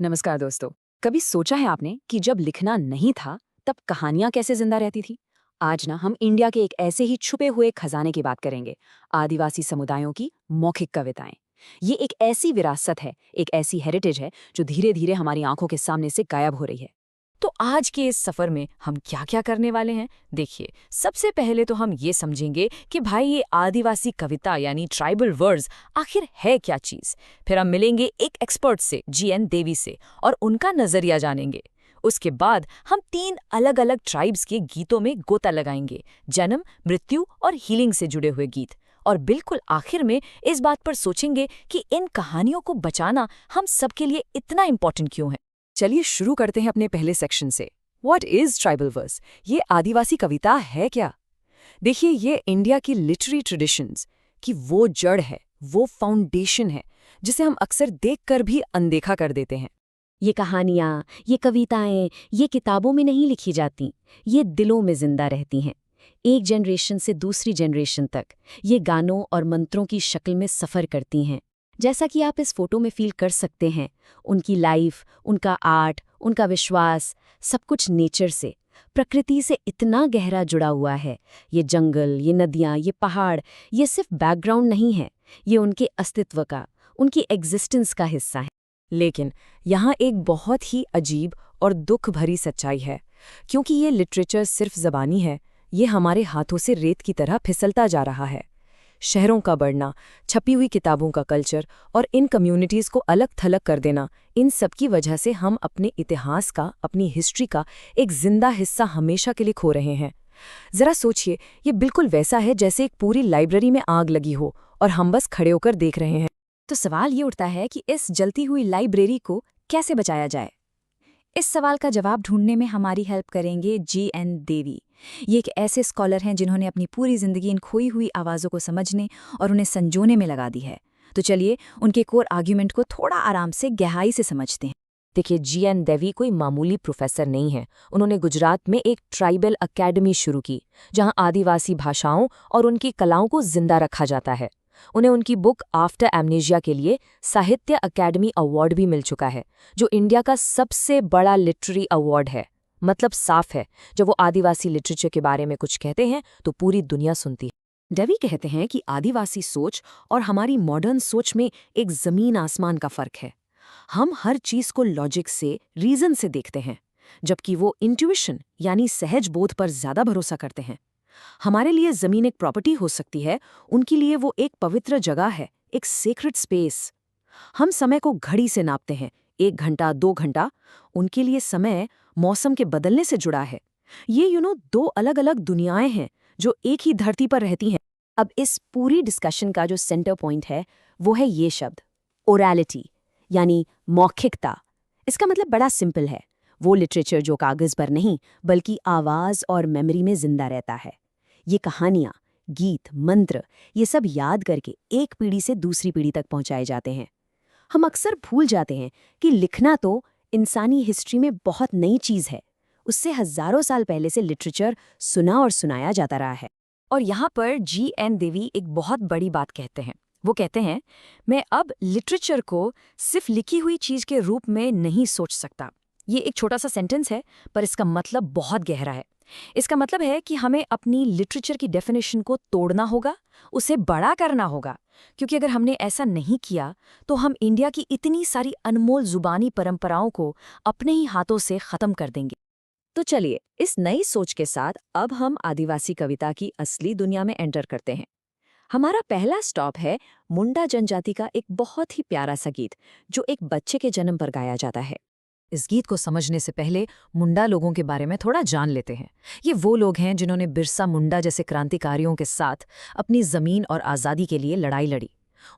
नमस्कार दोस्तों। कभी सोचा है आपने कि जब लिखना नहीं था तब कहानियां कैसे जिंदा रहती थी? आज ना हम इंडिया के एक ऐसे ही छुपे हुए खजाने की बात करेंगे, आदिवासी समुदायों की मौखिक कविताएं। ये एक ऐसी विरासत है, एक ऐसी हेरिटेज है जो धीरे धीरे हमारी आंखों के सामने से गायब हो रही है। तो आज के इस सफर में हम क्या क्या करने वाले हैं? देखिए, सबसे पहले तो हम ये समझेंगे कि भाई ये आदिवासी कविता यानी ट्राइबल वर्ड्स आखिर है क्या चीज। फिर हम मिलेंगे एक एक्सपर्ट से, GN देवी से, और उनका नजरिया जानेंगे। उसके बाद हम 3 अलग अलग ट्राइब्स के गीतों में गोता लगाएंगे, जन्म, मृत्यु और हीलिंग से जुड़े हुए गीत। और बिल्कुल आखिर में इस बात पर सोचेंगे कि इन कहानियों को बचाना हम सबके लिए इतना इम्पोर्टेंट क्यों है। चलिए शुरू करते हैं अपने पहले सेक्शन से। What is tribal verse? ये आदिवासी कविता है क्या? देखिए, ये इंडिया की लिटरेरी ट्रेडिशंस की वो जड़ है, वो फाउंडेशन है जिसे हम अक्सर देखकर भी अनदेखा कर देते हैं। ये कहानियाँ, ये कविताएं, ये किताबों में नहीं लिखी जाती, ये दिलों में जिंदा रहती हैं। एक जनरेशन से दूसरी जनरेशन तक ये गानों और मंत्रों की शक्ल में सफ़र करती हैं। जैसा कि आप इस फोटो में फील कर सकते हैं, उनकी लाइफ, उनका आर्ट, उनका विश्वास, सब कुछ नेचर से, प्रकृति से इतना गहरा जुड़ा हुआ है। ये जंगल, ये नदियाँ, ये पहाड़, ये सिर्फ बैकग्राउंड नहीं है, ये उनके अस्तित्व का, उनकी एग्जिस्टेंस का हिस्सा है। लेकिन यहाँ एक बहुत ही अजीब और दुख भरी सच्चाई है, क्योंकि ये लिटरेचर सिर्फ ज़बानी है, ये हमारे हाथों से रेत की तरह फिसलता जा रहा है। शहरों का बढ़ना, छपी हुई किताबों का कल्चर और इन कम्युनिटीज़ को अलग थलग कर देना, इन सब की वजह से हम अपने इतिहास का, अपनी हिस्ट्री का एक जिंदा हिस्सा हमेशा के लिए खो रहे हैं। ज़रा सोचिए, ये बिल्कुल वैसा है जैसे एक पूरी लाइब्रेरी में आग लगी हो और हम बस खड़े होकर देख रहे हैं। तो सवाल ये उठता है कि इस जलती हुई लाइब्रेरी को कैसे बचाया जाए। इस सवाल का जवाब ढूंढने में हमारी हेल्प करेंगे GN देवी। ये एक ऐसे स्कॉलर हैं जिन्होंने अपनी पूरी जिंदगी इन खोई हुई आवाज़ों को समझने और उन्हें संजोने में लगा दी है। तो चलिए उनके कोर आर्ग्यूमेंट को थोड़ा आराम से गहराई से समझते हैं। देखिए, GN देवी कोई मामूली प्रोफेसर नहीं है। उन्होंने गुजरात में एक ट्राइबल अकेडमी शुरू की, जहां आदिवासी भाषाओं और उनकी कलाओं को जिंदा रखा जाता है। उन्हें उनकी बुक आफ्टर एमनेशिया के लिए साहित्य अकेडमी अवार्ड भी मिल चुका है, जो इंडिया का सबसे बड़ा लिटरेरी अवार्ड है। मतलब साफ है, जब वो आदिवासी लिटरेचर के बारे में कुछ कहते हैं तो पूरी दुनिया सुनती है। देवी कहते हैं कि आदिवासी सोच और हमारी मॉडर्न सोच में एक जमीन आसमान का फर्क है। हम हर चीज को लॉजिक से, रीजन से देखते हैं, जबकि वो इंट्यूशन यानी सहज बोध पर ज्यादा भरोसा करते हैं। हमारे लिए जमीन एक प्रॉपर्टी हो सकती है, उनके लिए वो एक पवित्र जगह है, एक सेक्रेट स्पेस। हम समय को घड़ी से नापते हैं, 1 घंटा, 2 घंटा। उनके लिए समय मौसम के बदलने से जुड़ा है। ये दो अलग अलग दुनियाएं हैं जो एक ही धरती पर रहती हैं। अब इस पूरी डिस्कशन का जो सेंटर पॉइंट है वो है ये शब्द, ओरैलिटी, यानी मौखिकता। इसका मतलब बड़ा सिंपल है, वो लिटरेचर जो कागज पर नहीं बल्कि आवाज और मेमोरी में जिंदा रहता है। ये कहानियाँ, गीत, मंत्र, ये सब याद करके एक पीढ़ी से दूसरी पीढ़ी तक पहुंचाए जाते हैं। हम अक्सर भूल जाते हैं कि लिखना तो इंसानी हिस्ट्री में बहुत नई चीज़ है। उससे हजारों साल पहले से लिटरेचर सुना और सुनाया जाता रहा है। और यहाँ पर GN देवी एक बहुत बड़ी बात कहते हैं। वो कहते हैं, मैं अब लिटरेचर को सिर्फ लिखी हुई चीज के रूप में नहीं सोच सकता। ये एक छोटा सा सेंटेंस है, पर इसका मतलब बहुत गहरा है। इसका मतलब है कि हमें अपनी लिटरेचर की डेफिनेशन को तोड़ना होगा, उसे बड़ा करना होगा, क्योंकि अगर हमने ऐसा नहीं किया तो हम इंडिया की इतनी सारी अनमोल जुबानी परंपराओं को अपने ही हाथों से खत्म कर देंगे। तो चलिए, इस नई सोच के साथ अब हम आदिवासी कविता की असली दुनिया में एंटर करते हैं। हमारा पहला स्टॉप है मुंडा जनजाति का एक बहुत ही प्यारा सा गीत, जो एक बच्चे के जन्म पर गाया जाता है। इस गीत को समझने से पहले मुंडा लोगों के बारे में थोड़ा जान लेते हैं। ये वो लोग हैं जिन्होंने बिरसा मुंडा जैसे क्रांतिकारियों के साथ अपनी जमीन और आज़ादी के लिए लड़ाई लड़ी।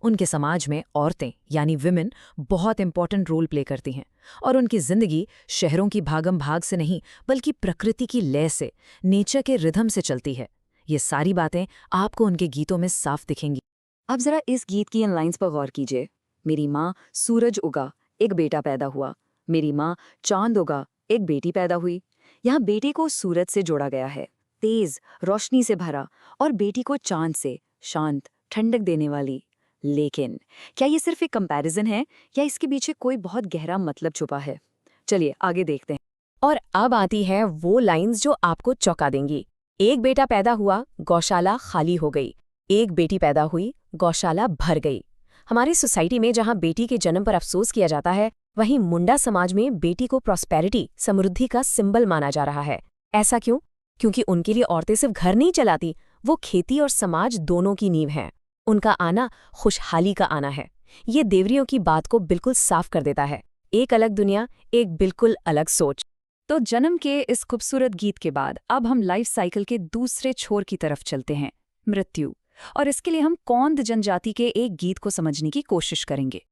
उनके समाज में औरतें यानी विमेन बहुत इंपॉर्टेंट रोल प्ले करती हैं, और उनकी जिंदगी शहरों की भागम भाग से नहीं बल्कि प्रकृति की लय से, नेचर के रिदम से चलती है। ये सारी बातें आपको उनके गीतों में साफ दिखेंगी। अब जरा इस गीत की इन लाइंस पर गौर कीजिए। मेरी माँ सूरज उगा, एक बेटा पैदा हुआ। मेरी माँ चांद उगा, एक बेटी पैदा हुई। यहाँ बेटे को सूरज से जोड़ा गया है, तेज रोशनी से भरा, और बेटी को चांद से, शांत, ठंडक देने वाली। लेकिन क्या ये सिर्फ एक कंपैरिजन है या इसके पीछे कोई बहुत गहरा मतलब छुपा है? चलिए आगे देखते हैं। और अब आती है वो लाइंस जो आपको चौंका देंगी। एक बेटा पैदा हुआ, गौशाला खाली हो गई। एक बेटी पैदा हुई, गौशाला भर गई। हमारी सोसाइटी में जहां बेटी के जन्म पर अफसोस किया जाता है, वहीं मुंडा समाज में बेटी को प्रॉस्पेरिटी, समृद्धि का सिंबल माना जा रहा है। ऐसा क्यों? क्योंकि उनके लिए औरतें सिर्फ घर नहीं चलाती, वो खेती और समाज दोनों की नींव हैं। उनका आना खुशहाली का आना है। ये देवरियों की बात को बिल्कुल साफ कर देता है। एक अलग दुनिया, एक बिल्कुल अलग सोच। तो जन्म के इस खूबसूरत गीत के बाद अब हम लाइफ साइकिल के दूसरे छोर की तरफ चलते हैं, मृत्यु। और इसके लिए हम कोंद जनजाति के एक गीत को समझने की कोशिश करेंगे।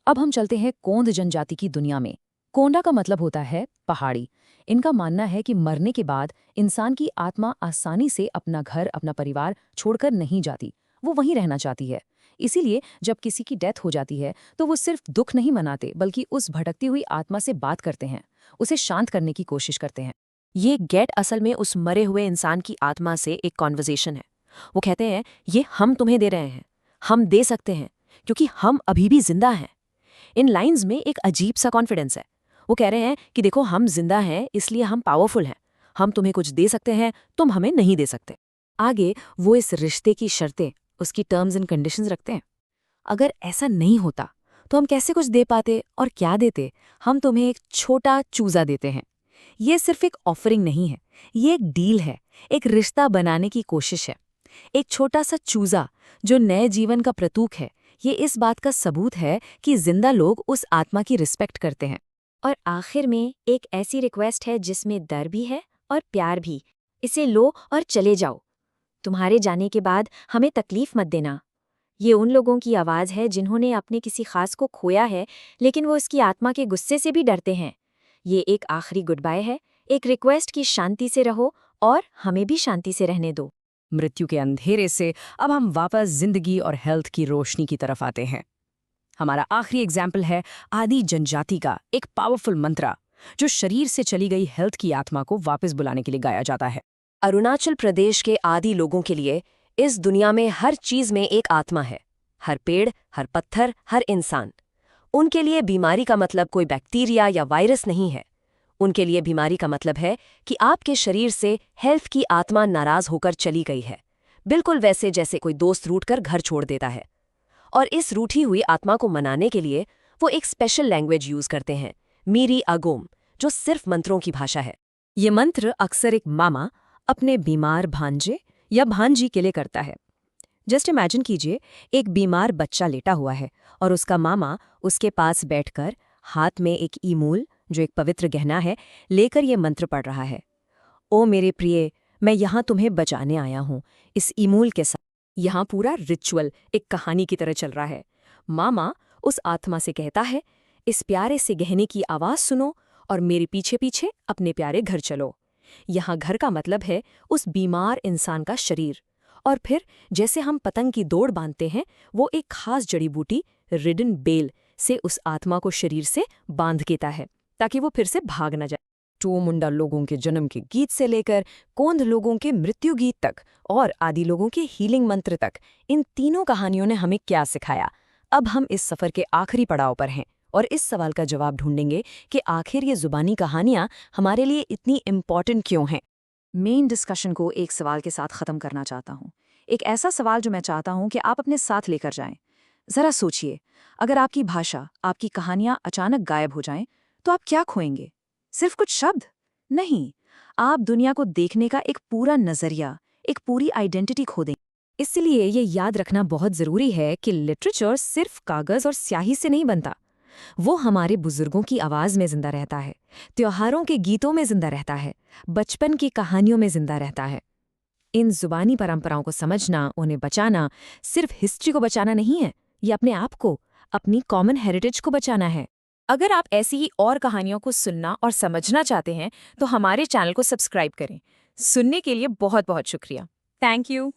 अब हम चलते हैं कोंद जनजाति की दुनिया में। कोंडा का मतलब होता है पहाड़ी। इनका मानना है कि मरने के बाद इंसान की आत्मा आसानी से अपना घर, अपना परिवार छोड़कर नहीं जाती, वो वहीं रहना चाहती है। इसीलिए जब किसी की डेथ हो जाती है तो वो सिर्फ दुख नहीं मनाते, बल्कि उस भटकती हुई आत्मा से बात करते हैं, उसे शांत करने की कोशिश करते हैं। ये गेट असल में उस मरे हुए इंसान की आत्मा से एक कॉन्वर्सेशन है। वो कहते हैं, ये हम तुम्हें दे रहे हैं, हम दे सकते हैं, क्योंकि हम अभी भी जिंदा हैं। इन लाइंस में एक अजीब सा कॉन्फिडेंस है। वो कह रहे हैं कि देखो, हम जिंदा हैं, इसलिए हम पावरफुल हैं। हम तुम्हें कुछ दे सकते हैं, तुम हमें नहीं दे सकते। आगे वो इस रिश्ते की शर्तें, उसकी टर्म्स एंड कंडीशंस रखते हैं। अगर ऐसा नहीं होता तो हम कैसे कुछ दे पाते, और क्या देते? हम तुम्हें एक छोटा चूजा देते हैं। ये सिर्फ एक ऑफरिंग नहीं है, ये एक डील है, एक रिश्ता बनाने की कोशिश है। एक छोटा सा चूजा जो नए जीवन का प्रतीक है। ये इस बात का सबूत है कि जिंदा लोग उस आत्मा की रिस्पेक्ट करते हैं। और आखिर में एक ऐसी रिक्वेस्ट है जिसमें डर भी है और प्यार भी। इसे लो और चले जाओ। तुम्हारे जाने के बाद हमें तकलीफ मत देना। ये उन लोगों की आवाज़ है जिन्होंने अपने किसी खास को खोया है, लेकिन वो उसकी आत्मा के गुस्से से भी डरते हैं। ये एक आखिरी गुड बाय है, एक रिक्वेस्ट की शांति से रहो और हमें भी शांति से रहने दो। मृत्यु के अंधेरे से अब हम वापस जिंदगी और हेल्थ की रोशनी की तरफ आते हैं। हमारा आखिरी एग्जाम्पल है आदि जनजाति का एक पावरफुल मंत्र, जो शरीर से चली गई हेल्थ की आत्मा को वापस बुलाने के लिए गाया जाता है। अरुणाचल प्रदेश के आदि लोगों के लिए इस दुनिया में हर चीज में एक आत्मा है। हर पेड़, हर पत्थर, हर इंसान। उनके लिए बीमारी का मतलब कोई बैक्टीरिया या वायरस नहीं है। उनके लिए बीमारी का मतलब है कि आपके शरीर से हेल्थ की आत्मा नाराज होकर चली गई है, बिल्कुल वैसे जैसे कोई दोस्त रूठकर घर छोड़ देता है। और इस रूठी हुई आत्मा को मनाने के लिए वो एक स्पेशल लैंग्वेज यूज करते हैं, मीरी अगोम, जो सिर्फ मंत्रों की भाषा है। ये मंत्र अक्सर एक मामा अपने बीमार भांजे या भांजी के लिए करता है। जस्ट इमेजिन कीजिए, एक बीमार बच्चा लेटा हुआ है और उसका मामा उसके पास बैठकर हाथ में एक ईमूल, जो एक पवित्र गहना है, लेकर ये मंत्र पढ़ रहा है। ओ मेरे प्रिय, मैं यहाँ तुम्हें बचाने आया हूँ, इस ईमूल के साथ। यहाँ पूरा रिचुअल एक कहानी की तरह चल रहा है। मामा उस आत्मा से कहता है, इस प्यारे से गहने की आवाज़ सुनो और मेरे पीछे पीछे अपने प्यारे घर चलो। यहाँ घर का मतलब है उस बीमार इंसान का शरीर। और फिर जैसे हम पतंग की दौड़ बांधते हैं, वो एक खास जड़ी बूटी रिडन बेल से उस आत्मा को शरीर से बांध देता है, ताकि वो फिर से भाग न जाए। टो मुंडा लोगों के जन्म के गीत से लेकर कोंद लोगों के मृत्यु गीत तक और आदि लोगों के हीलिंग मंत्र तक, इन तीनों कहानियों ने हमें क्या सिखाया? अब हम इस सफ़र के आखिरी पड़ाव पर हैं और इस सवाल का जवाब ढूंढेंगे कि आखिर ये जुबानी कहानियाँ हमारे लिए इतनी इम्पॉर्टेंट क्यों हैं। मेन डिस्कशन को एक सवाल के साथ ख़त्म करना चाहता हूँ। एक ऐसा सवाल जो मैं चाहता हूँ कि आप अपने साथ लेकर जाएं। ज़रा सोचिए, अगर आपकी भाषा, आपकी कहानियाँ अचानक गायब हो जाएं, तो आप क्या खोएंगे? सिर्फ कुछ शब्द? नहीं, आप दुनिया को देखने का एक पूरा नज़रिया, एक पूरी आइडेंटिटी खो देंगे। इसलिए ये याद रखना बहुत ज़रूरी है कि लिटरेचर सिर्फ कागज़ और स्याही से नहीं बनता। वो हमारे बुजुर्गों की आवाज़ में जिंदा रहता है, त्योहारों के गीतों में जिंदा रहता है, बचपन की कहानियों में जिंदा रहता है। इन जुबानी परंपराओं को समझना, उन्हें बचाना, सिर्फ हिस्ट्री को बचाना नहीं है, ये अपने आप को, अपनी कॉमन हेरिटेज को बचाना है। अगर आप ऐसी ही और कहानियों को सुनना और समझना चाहते हैं तो हमारे चैनल को सब्सक्राइब करें। सुनने के लिए बहुत बहुत शुक्रिया। Thank you.